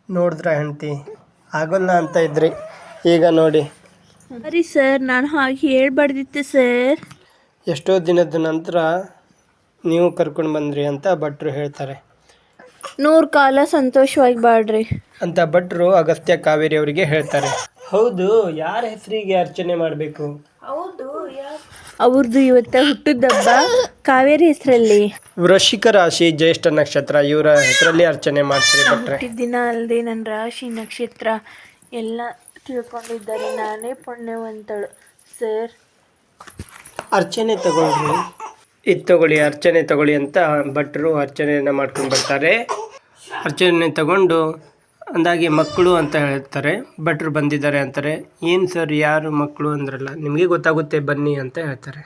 ನೋಡಿದ್ರ ಹೆಂಡ್ತಿ ಆಗೋಲ್ಲ ಅಂತ ಇದ್ರಿ, ಈಗ ನೋಡಿ ಸರಿ ಸರ್, ನಾನು ಹಾಗೆ ಹೇಳ್ಬಾರ್ದಿತ್ತು ಸರ್. ಎಷ್ಟೋ ದಿನದ ನಂತರ ನೀವು ಕರ್ಕೊಂಡು ಬಂದ್ರಿ ಅಂತ ಭಟ್ರು ಹೇಳ್ತಾರೆ. 100 ಕಾಲ ಸಂತೋಷವಾಗಿ ಬಾಳ್ರಿ ಅಂತ ಭಟ್ರು ಅಗಸ್ತ್ಯ ಕಾವೇರಿ ಅವರಿಗೆ ಹೇಳ್ತಾರೆ. ಹೌದು, ಯಾರ ಹೆಸರಿಗೆ ಅರ್ಚನೆ ಮಾಡಬೇಕು? ಅವ್ರದ್ದು ಇವತ್ತ ಹುಟ್ಟಿದಬ್ಬ ಕಾವೇರಿ ಹೆಸರಲ್ಲಿ. ವೃಶ್ಚಿಕ ರಾಶಿ, ಜ್ಯೇಷ್ಠ ನಕ್ಷತ್ರ, ಇವರ ಹೆಸರಲ್ಲಿ ಅರ್ಚನೆ ಮಾಡ್ತಾರೆ ಭಟ್ರೆ. ಹುಟ್ಟಿದ ದಿನ ಅಲ್ಲದೆ ನನ್ನ ರಾಶಿ ನಕ್ಷತ್ರ ಎಲ್ಲ ತಿಳ್ಕೊಂಡಿದ್ದಾರೆ. ನಾನೇ ಪುಣ್ಯವಂತಳು ಸರ್. ಅರ್ಚನೆ ತಗೊಳ್ರಿ, ಇದು ತಗೊಳ್ಳಿ, ಅರ್ಚನೆ ತಗೊಳ್ಳಿ ಅಂತ ಭಟ್ರು ಅರ್ಚನೆಯನ್ನು ಮಾಡ್ಕೊಂಡು ಬರ್ತಾರೆ. ಅರ್ಚನೆ ತಗೊಂಡು ಅಂದಾಗೆ ಮಕ್ಕಳು ಅಂತ ಹೇಳ್ತಾರೆ. ಭಟ್ರು ಬಂದಿದ್ದಾರೆ ಅಂತಾರೆ. ಏನು ಸರ್, ಯಾರು ಮಕ್ಕಳು ಅಂದ್ರಲ್ಲ, ನಿಮಗೆ ಗೊತ್ತಾಗುತ್ತೆ ಬನ್ನಿ ಅಂತ ಹೇಳ್ತಾರೆ.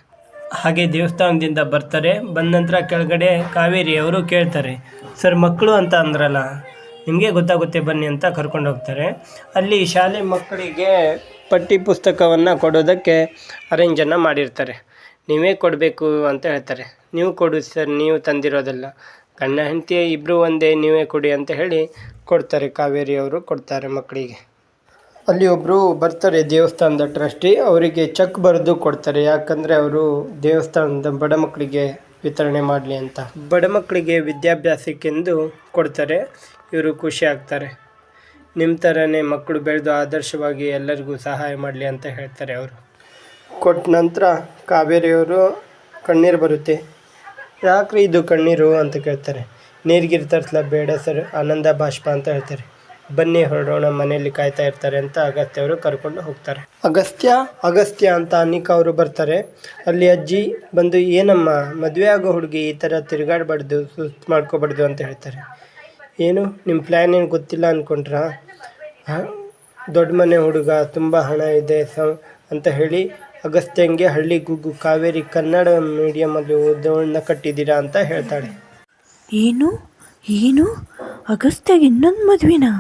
ಹಾಗೆ ದೇವಸ್ಥಾನದಿಂದ ಬರ್ತಾರೆ. ಬಂದ ನಂತರ ಕೆಳಗಡೆ ಕಾವೇರಿ ಅವರು ಕೇಳ್ತಾರೆ, ಸರ್ ಮಕ್ಕಳು ಅಂತ ಅಂದ್ರಲ್ಲ, ನಿಮಗೆ ಗೊತ್ತಾಗುತ್ತೆ ಬನ್ನಿ ಅಂತ ಕರ್ಕೊಂಡು ಹೋಗ್ತಾರೆ. ಅಲ್ಲಿ ಶಾಲೆ ಮಕ್ಕಳಿಗೆ ಪಠ್ಯ ಪುಸ್ತಕವನ್ನು ಕೊಡೋದಕ್ಕೆ ಅರೇಂಜನ್ನು ಮಾಡಿರ್ತಾರೆ. ನೀವೇ ಕೊಡಬೇಕು ಅಂತ ಹೇಳ್ತಾರೆ. ನೀವು ಕೊಡು ಸರ್, ನೀವು ತಂದಿರೋದಲ್ಲ, ಗಂಡ ಹೆಂಡತಿ ಇಬ್ಬರು ಒಂದೇ, ನೀವೇ ಕೊಡಿ ಅಂತ ಹೇಳಿ ಕೊಡ್ತಾರೆ. ಕಾವೇರಿ ಅವರು ಕೊಡ್ತಾರೆ ಮಕ್ಕಳಿಗೆ. ಅಲ್ಲಿ ಒಬ್ಬರು ಬರ್ತಾರೆ ದೇವಸ್ಥಾನದ ಟ್ರಸ್ಟಿ, ಅವರಿಗೆ ಚೆಕ್ ಬರೆದು ಕೊಡ್ತಾರೆ. ಯಾಕಂದರೆ ಅವರು ದೇವಸ್ಥಾನದ ಬಡ ಮಕ್ಕಳಿಗೆ ವಿತರಣೆ ಮಾಡಲಿ ಅಂತ, ಬಡ ಮಕ್ಕಳಿಗೆ ವಿದ್ಯಾಭ್ಯಾಸಕ್ಕೆಂದು ಕೊಡ್ತಾರೆ. ಇವರು ಖುಷಿ ಆಗ್ತಾರೆ. ನಿಮ್ಮ ಥರನೇ ಮಕ್ಕಳು ಬೆಳೆದು ಆದರ್ಶವಾಗಿ ಎಲ್ಲರಿಗೂ ಸಹಾಯ ಮಾಡಲಿ ಅಂತ ಹೇಳ್ತಾರೆ ಅವರು. ಕೊಟ್ಟ ನಂತರ ಕಾವೇರಿಯವರು ಕಣ್ಣೀರು ಬರುತ್ತೆ. ಯಾಕ್ರಿ ಇದು ಕಣ್ಣೀರು ಅಂತ ಕೇಳ್ತಾರೆ. ನೀರಿಗಿರು ತರಿಸ್ಲ ಬೇಡ ಸರ್, ಆನಂದ ಬಾಷ್ಪ ಅಂತ ಹೇಳ್ತಾರೆ. ಬನ್ನಿ ಹೊರಡೋಣ, ಮನೆಯಲ್ಲಿ ಕಾಯ್ತಾ ಇರ್ತಾರೆ ಅಂತ ಅಗಸ್ತ್ಯ ಅವರು ಕರ್ಕೊಂಡು ಹೋಗ್ತಾರೆ. ಅಗಸ್ತ್ಯ ಅಂತ ಅನಿಕಾ ಅವರು ಬರ್ತಾರೆ. ಅಲ್ಲಿ ಅಜ್ಜಿ ಬಂದು, ಏನಮ್ಮ ಮದುವೆ ಆಗೋ ಹುಡುಗಿ ಈ ಥರ ತಿರುಗಾಡಬಾರ್ದು, ಸುಸ್ತು ಮಾಡ್ಕೋಬಾರ್ದು ಅಂತ ಹೇಳ್ತಾರೆ. ಏನು ನಿಮ್ಮ ಪ್ಲ್ಯಾನ್ ಏನು ಗೊತ್ತಿಲ್ಲ ಅಂದ್ಕೊಂಡ್ರಾ? ದೊಡ್ಡ ಮನೆ ಹುಡುಗ, ತುಂಬ ಹಣ ಇದೆ ಅಂತ ಹೇಳಿ ಅಗಸ್ತ್ಯಂಗೆ ಹಳ್ಳಿ ಗುಗ್ಗು ಕಾವೇರಿ ಕನ್ನಡ ಮೀಡಿಯಮಲ್ಲಿ ಓದೋಳನ್ನ ಕಟ್ಟಿದ್ದೀರಾ ಅಂತ ಹೇಳ್ತಾಳೆ. ಏನು ಅಗಸ್ತ್ಯಾಗ ಇನ್ನೊಂದು ಮದುವೆನಾ?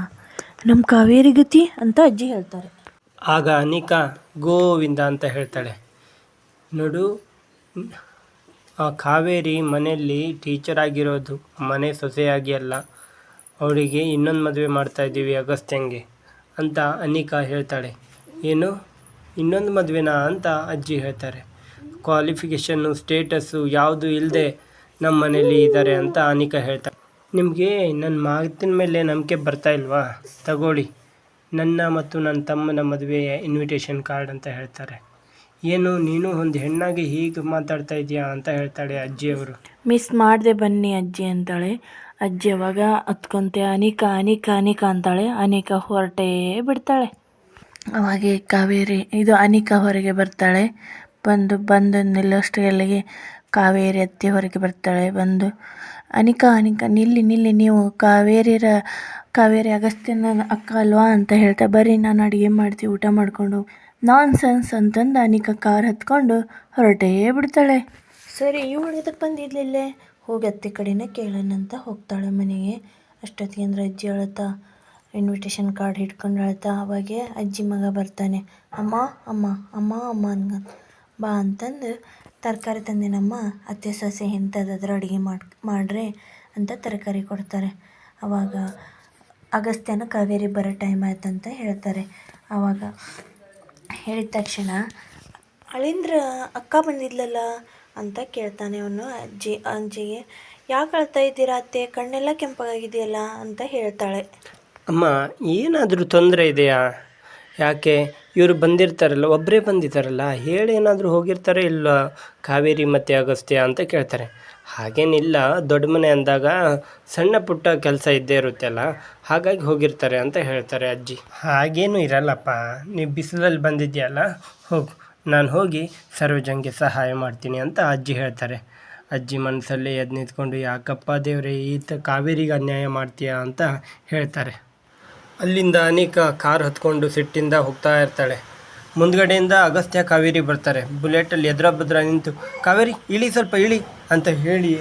ನಮ್ಮ ಕಾವೇರಿ ಗತಿ ಅಂತ ಅಜ್ಜಿ ಹೇಳ್ತಾರೆ. ಆಗ ಅನಿಕಾ ಗೋವಿಂದ ಅಂತ ಹೇಳ್ತಾಳೆ. ನೋಡು, ಆ ಕಾವೇರಿ ಮನೆಯಲ್ಲಿ ಟೀಚರ್ ಆಗಿರೋದು, ಮನೆ ಸೊಸೆಯಾಗಿ ಅಲ್ಲ, ಅವಳಿಗೆ ಇನ್ನೊಂದು ಮದುವೆ ಮಾಡ್ತಾಯಿದ್ದೀವಿ ಅಗಸ್ತ್ಯಂಗೆ ಅಂತ ಅನಿಕಾ ಹೇಳ್ತಾಳೆ. ಏನು, ಇನ್ನೊಂದು ಮದುವೆನಾ ಅಂತ ಅಜ್ಜಿ ಹೇಳ್ತಾರೆ. ಕ್ವಾಲಿಫಿಕೇಷನ್ನು ಸ್ಟೇಟಸ್ಸು ಯಾವುದು ಇಲ್ಲದೆ ನಮ್ಮ ಮನೇಲಿ ಇದ್ದಾರೆ ಅಂತ ಅನಿಕಾ ಹೇಳ್ತಾಳೆ. ನಿಮಗೆ ನನ್ನ ಮಾತಿನ ಮೇಲೆ ನಂಬಿಕೆ ಬರ್ತಾ ಇಲ್ವಾ? ತಗೊಳ್ಳಿ, ನನ್ನ ಮತ್ತು ನನ್ನ ತಮ್ಮನ ಮದುವೆಯ ಇನ್ವಿಟೇಷನ್ ಕಾರ್ಡ್ ಅಂತ ಹೇಳ್ತಾರೆ. ಏನು, ನೀನು ಒಂದು ಹೆಣ್ಣಾಗಿ ಹೀಗೆ ಮಾತಾಡ್ತಾ ಇದೆಯಾ ಅಂತ ಹೇಳ್ತಾಳೆ ಅಜ್ಜಿಯವರು. ಮಿಸ್ ಮಾಡದೆ ಬನ್ನಿ ಅಜ್ಜಿ ಅಂತಾಳೆ. ಅಜ್ಜಿ ಅವಾಗ ಹತ್ಕೊಂತೆ ಅನಿಕಾ ಅನಿಕಾ ಅನಿಕಾ ಅಂತಾಳೆ. ಅನಿಕಾ ಹೊರಟೇ ಬಿಡ್ತಾಳೆ. ಅವಾಗೆ ಅನಿಕಾ ಹೊರಗೆ ಬರ್ತಾಳೆ. ಬಂದು ನಿಲ್ಲೋಷ್ಟರಲ್ಲಿಗೆ ಕಾವೇರಿ ಅತ್ತೆ ಹೊರಗೆ ಬರ್ತಾಳೆ. ಬಂದು ಅನಿಕಾ ನಿಲ್ಲಿ ನೀವು ಕಾವೇರಿ ಅಗಸ್ತ್ಯನ ಅಕ್ಕ ಅಲ್ವಾ ಅಂತ ಹೇಳ್ತಾ, ಬರ್ರಿ ನಾನು ಅಡುಗೆ ಮಾಡ್ತೀವಿ, ಊಟ ಮಾಡಿಕೊಂಡು ನಾನ್ ಸೆನ್ಸ್ ಅಂತಂದು ಅನಿಕಾ ಕಾರ್ ಹತ್ಕೊಂಡು ಹೊರಟೇ ಬಿಡ್ತಾಳೆ. ಸರಿ, ಇವಳು ಎದಕ್ಕೆ ಬಂದಿದ್ಲಿಲ್ಲೇ, ಹೋಗಿ ಅತ್ತೆ ಕಡೆನೇ ಕೇಳೋಣಂತ ಹೋಗ್ತಾಳೆ ಮನೆಗೆ. ಅಷ್ಟೊತ್ತಿಗೆ ಅಂದ್ರೆ ಅಜ್ಜಿ ಅಳ್ತಾ ಇನ್ವಿಟೇಷನ್ ಕಾರ್ಡ್ ಹಿಡ್ಕೊಂಡು ಅಳ್ತಾ. ಅವಾಗೆ ಅಜ್ಜಿ ಮಗ ಬರ್ತಾನೆ. ಅಮ್ಮ ಅಮ್ಮ ಅಮ್ಮ ಅಮ್ಮ ಬಾ ಅಂತಂದು, ತರಕಾರಿ ತಂದಿನಮ್ಮ, ಅತ್ತೆ ಸೊಸೆ ಎಂಥದ್ದಾದ್ರೂ ಅಡುಗೆ ಮಾಡ್ರೆ ಅಂತ ತರಕಾರಿ ಕೊಡ್ತಾರೆ. ಆವಾಗ ಅಗಸ್ತ್ಯನ ಕಾವೇರಿ ಬರೋ ಟೈಮ್ ಆಯ್ತಂತ ಹೇಳ್ತಾರೆ. ಆವಾಗ ಹೇಳಿದ ತಕ್ಷಣ ಅಳಿಂದ್ರ ಅಕ್ಕ ಬಂದಿದ್ಲಲ್ಲ ಅಂತ ಕೇಳ್ತಾನೆ ಅವನು. ಅಜ್ಜಿಗೆ ಯಾಕೆ ಅಳ್ತಾ ಇದ್ದೀರಾ ಅತ್ತೆ, ಕಣ್ಣೆಲ್ಲ ಕೆಂಪಾಗಿದೆಯಲ್ಲ ಅಂತ ಹೇಳ್ತಾಳೆ. ಅಮ್ಮ, ಏನಾದರೂ ತೊಂದರೆ ಇದೆಯಾ? ಯಾಕೆ, ಇವರು ಬಂದಿರ್ತಾರಲ್ಲ, ಒಬ್ಬರೇ ಬಂದಿದ್ದಾರಲ್ಲ, ಹೇಳಿ ಏನಾದರೂ ಹೋಗಿರ್ತಾರೆ ಇಲ್ಲ ಕಾವೇರಿ ಮತ್ತು ಅಗಸ್ತ್ಯ ಅಂತ ಕೇಳ್ತಾರೆ. ಹಾಗೇನಿಲ್ಲ, ದೊಡ್ಡ ಮನೆ ಅಂದಾಗ ಸಣ್ಣ ಪುಟ್ಟ ಕೆಲಸ ಇದ್ದೇ ಇರುತ್ತಲ್ಲ, ಹಾಗಾಗಿ ಹೋಗಿರ್ತಾರೆ ಅಂತ ಹೇಳ್ತಾರೆ ಅಜ್ಜಿ. ಹಾಗೇನೂ ಇರಲ್ಲಪ್ಪ, ನೀವು ಬಿಸಿಲಲ್ಲಿ ಬಂದಿದ್ಯಲ್ಲ, ಹೋಗು, ನಾನು ಹೋಗಿ ಸರ್ವಜನಿಗೆ ಸಹಾಯ ಮಾಡ್ತೀನಿ ಅಂತ ಅಜ್ಜಿ ಹೇಳ್ತಾರೆ. ಅಜ್ಜಿ ಮನಸ್ಸಲ್ಲೇ ಎದ್ದು ನಿಂತ್ಕೊಂಡು, ಯಾಕಪ್ಪ ದೇವರೇ, ಕಾವೇರಿಗೆ ಅನ್ಯಾಯ ಮಾಡ್ತೀಯಾ ಅಂತ ಹೇಳ್ತಾರೆ. ಅಲ್ಲಿಂದ ಅನಿಕಾ ಕಾರ್ ಹತ್ಕೊಂಡು ಸಿಟ್ಟಿಂದ ಹೋಗ್ತಾ ಇರ್ತಾಳೆ. ಮುಂದ್ಗಡೆಯಿಂದ ಅಗಸ್ತ್ಯ ಕಾವೇರಿ ಬರ್ತಾರೆ. ಬುಲೆಟಲ್ಲಿ ಎದುರ ಬದ್ರ ನಿಂತು, ಕಾವೇರಿ ಇಳಿ, ಸ್ವಲ್ಪ ಇಳಿ ಅಂತ ಹೇಳಿ,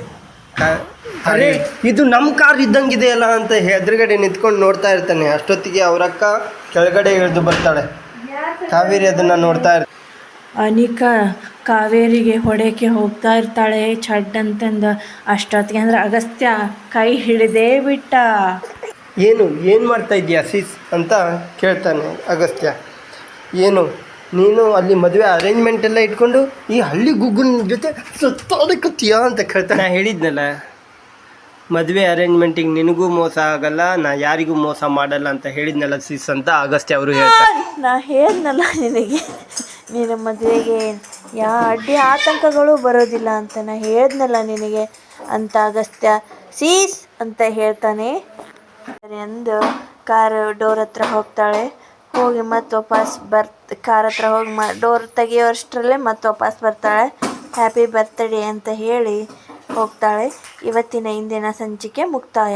ಅರೆ ಇದು ನಮ್ಮ ಕಾರ್ ಇದ್ದಂಗಿದೆಯಲ್ಲ ಅಂತ ಎದುರುಗಡೆ ನಿಂತ್ಕೊಂಡು ನೋಡ್ತಾ ಇರ್ತಾನೆ. ಅಷ್ಟೊತ್ತಿಗೆ ಅವರಕ್ಕ ಕೆಳಗಡೆ ಇಳಿದು ಬರ್ತಾಳೆ. ಕಾವೇರಿ ಅದನ್ನು ನೋಡ್ತಾ ಇರ್ತಾಳೆ. ಅನಿಕಾ ಕಾವೇರಿಗೆ ಹೊಡೆಯೋಕ್ಕೆ ಹೋಗ್ತಾ ಇರ್ತಾಳೆ ಚಡ್ ಅಂತಂದು. ಅಷ್ಟೊತ್ತಿಗೆ ಅಂದ್ರೆ ಅಗಸ್ತ್ಯ ಕೈ ಹಿಡಿದೇ ಬಿಟ್ಟ. ಏನು ಮಾಡ್ತಾ ಇದೀಯ ಸೀಸ್ ಅಂತ ಕೇಳ್ತಾನೆ ಅಗಸ್ತ್ಯ. ಏನು ನೀನು ಅಲ್ಲಿ ಮದುವೆ ಅರೇಂಜ್ಮೆಂಟ್ ಎಲ್ಲ ಇಟ್ಕೊಂಡು ಈ ಹಳ್ಳಿ ಗುಗ್ಗನ ಜೊತೆ ಸುತ್ತಾಡಕತ್ತೀಯ ಅಂತ ಕೇಳ್ತಾನೆ. ನಾ ಹೇಳಿದ್ನಲ್ಲ ಮದುವೆ ಅರೇಂಜ್ಮೆಂಟಿಗೆ ನಿನಗೂ ಮೋಸ ಆಗಲ್ಲ, ನಾ ಯಾರಿಗೂ ಮೋಸ ಮಾಡಲ್ಲ ಅಂತ ಹೇಳಿದ್ನಲ್ಲ ಸೀಸ್ ಅಂತ ಅಗಸ್ತ್ಯ ಅವರು ಹೇಳ್ತಾರೆ. ನಾ ಹೇಳಿದ್ನಲ್ಲ ನಿನಗೆ, ನಿನ್ನ ಮದುವೆಗೆ ಯಾವ ಅಡ್ಡಿ ಆತಂಕಗಳು ಬರೋದಿಲ್ಲ ಅಂತ ನಾ ಹೇಳಿದ್ನಲ್ಲ ನಿನಗೆ ಅಂತ ಅಗಸ್ತ್ಯ ಸೀಸ್ ಅಂತ ಹೇಳ್ತಾನೆ. ಸರಿ ಅಂದು ಕಾರ್ ಡೋರ್ ಹತ್ರ ಹೋಗ್ತಾಳೆ. ಹೋಗಿ ಮತ್ತೆ ವಾಪಸ್ ಕಾರ್ ಹತ್ರ ಹೋಗಿ ಡೋರ್ ತೆಗಿಯೋಷ್ಟರಲ್ಲೇ ಮತ್ತೆ ವಾಪಸ್ ಬರ್ತಾಳೆ. ಹ್ಯಾಪಿ ಬರ್ತ್ಡೇ ಅಂತ ಹೇಳಿ ಹೋಗ್ತಾಳೆ. ಇವತ್ತಿನ ಇಂದಿನ ಸಂಚಿಕೆ ಮುಕ್ತಾಯ.